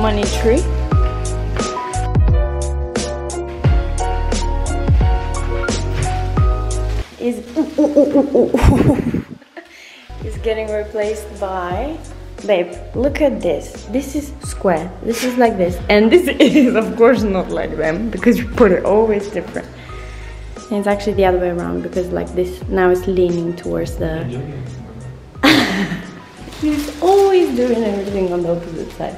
money tree. Is is getting replaced by, babe, look at this. This is square, this is like this, and this is of course not like them because you put it always different. And it's actually the other way around because like this now it's leaning towards the he's always doing everything on the opposite side.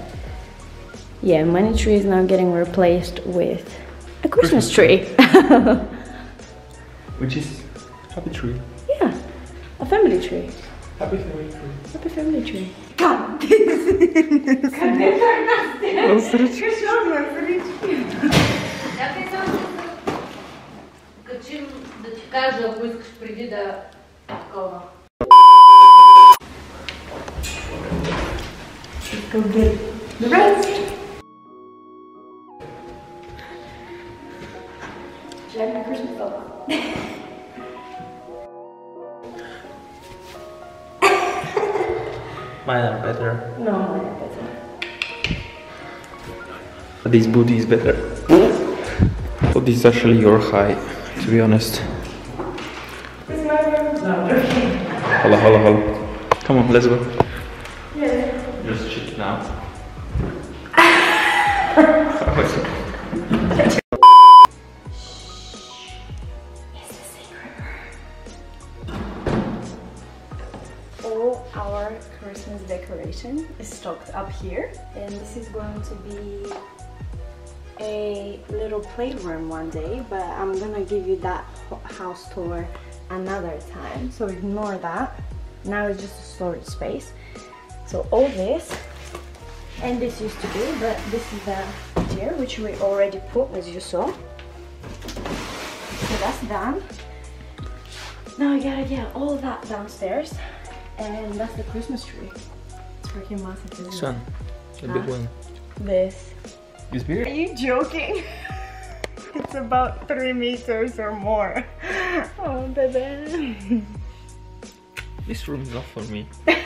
Yeah, money tree is now getting replaced with a Christmas tree. Which is happy tree. Yeah, a family tree. Happy family tree. Happy family tree. God, let's go get the rest. Should I have my Christmas off? Mine are better. No, mine are better. But this booty is better. But this is actually your high, to be honest. This is my room. No, I'm joking. Hello. Come on, let's go. Yeah. Just check now. All our Christmas decoration is stocked up here, and this is going to be a little playroom one day, but I'm gonna give you that house tour another time, so ignore that. Now it's just a storage space. So all this, and this used to be, but this is the chair which we already put, as you saw. So that's done. Now I gotta get all that downstairs, and that's the Christmas tree. It's freaking massive, isn't it? This one, the big one. This. This bigger? Are you joking? It's about 3 meters or more. Oh, baby. This room is not for me. I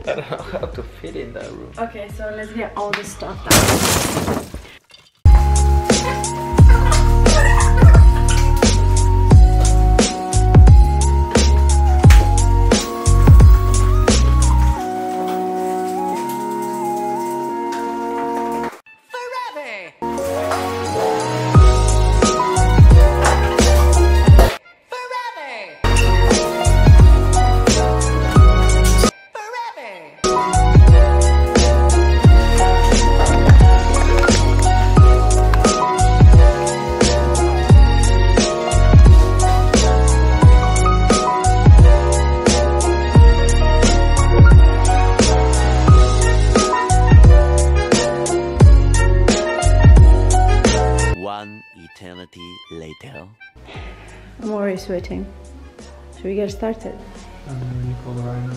don't know how to fit in that room. Okay, so let's get all this stuff down. Eternity later. I'm already sweating. Should we get started? I'm really cold right now.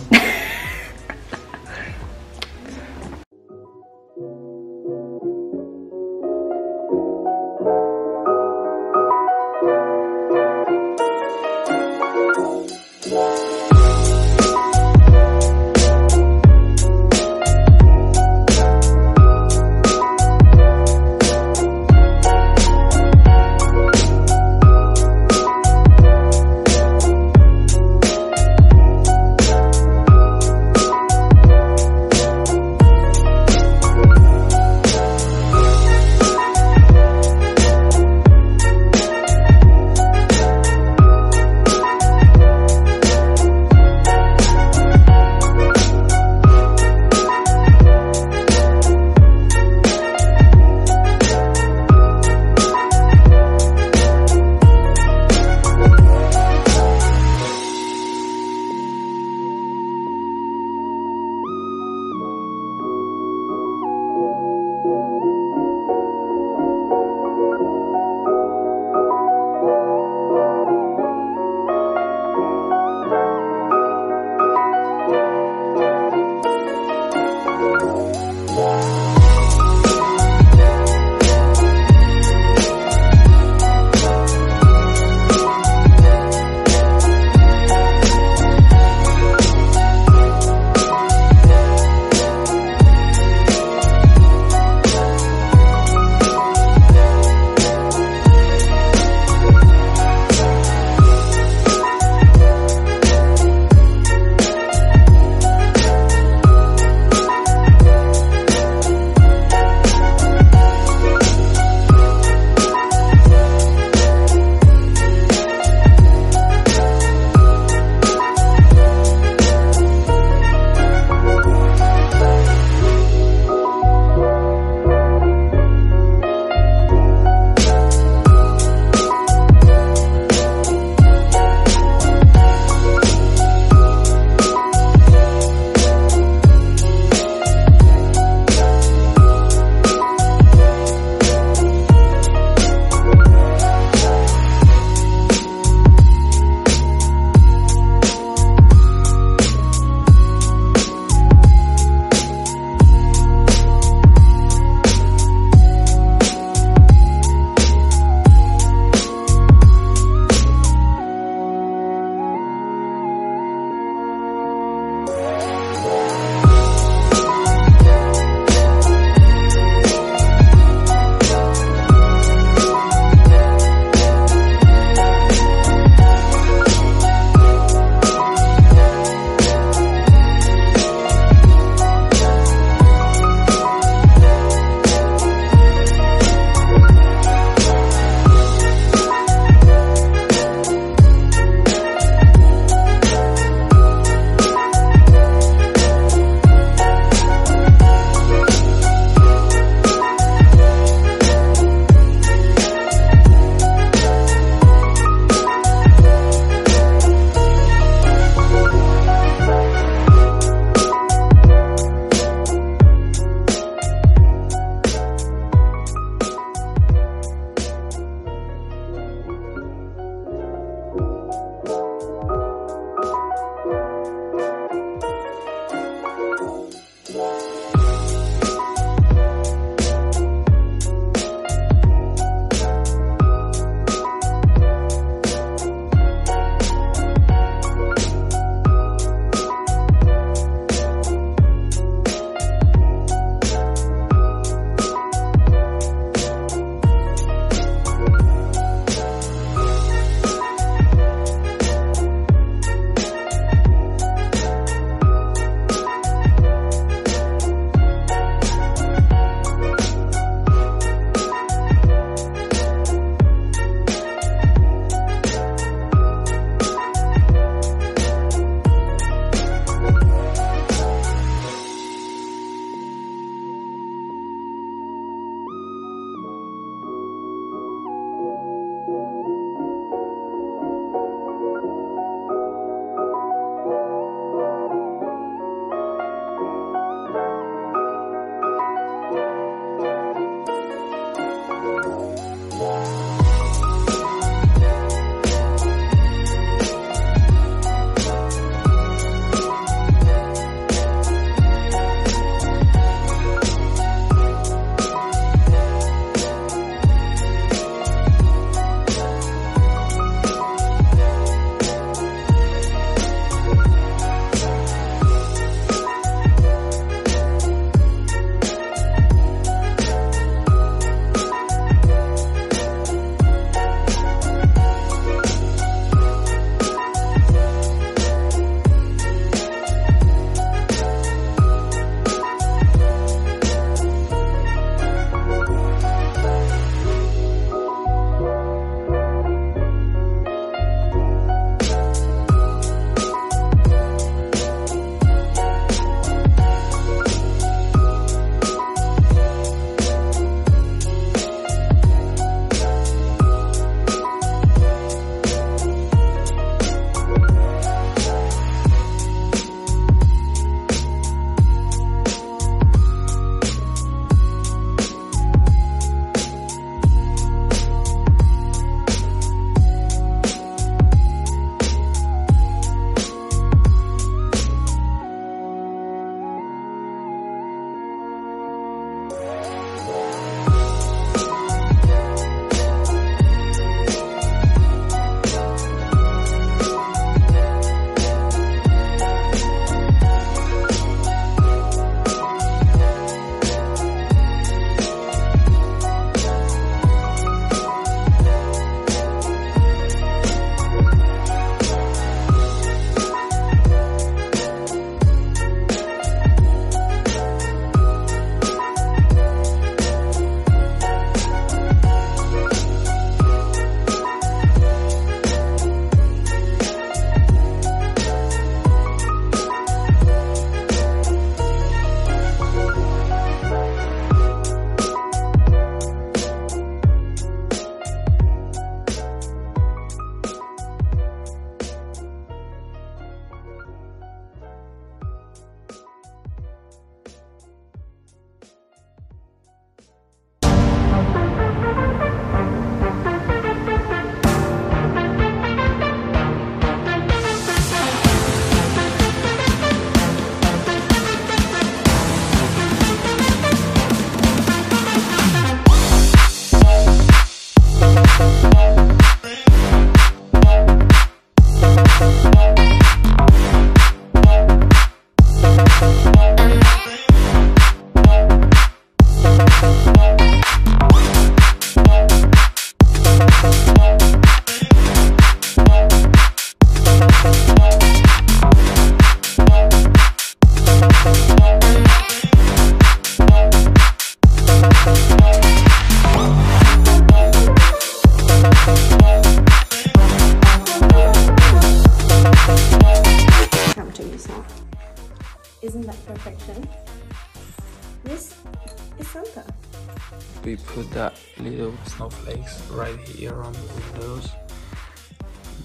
we put that little snowflakes right here on the windows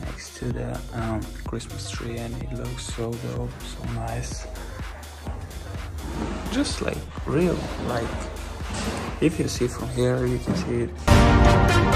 next to the Christmas tree, and it looks so dope, so nice. Just like real, like if you see from here you can see it.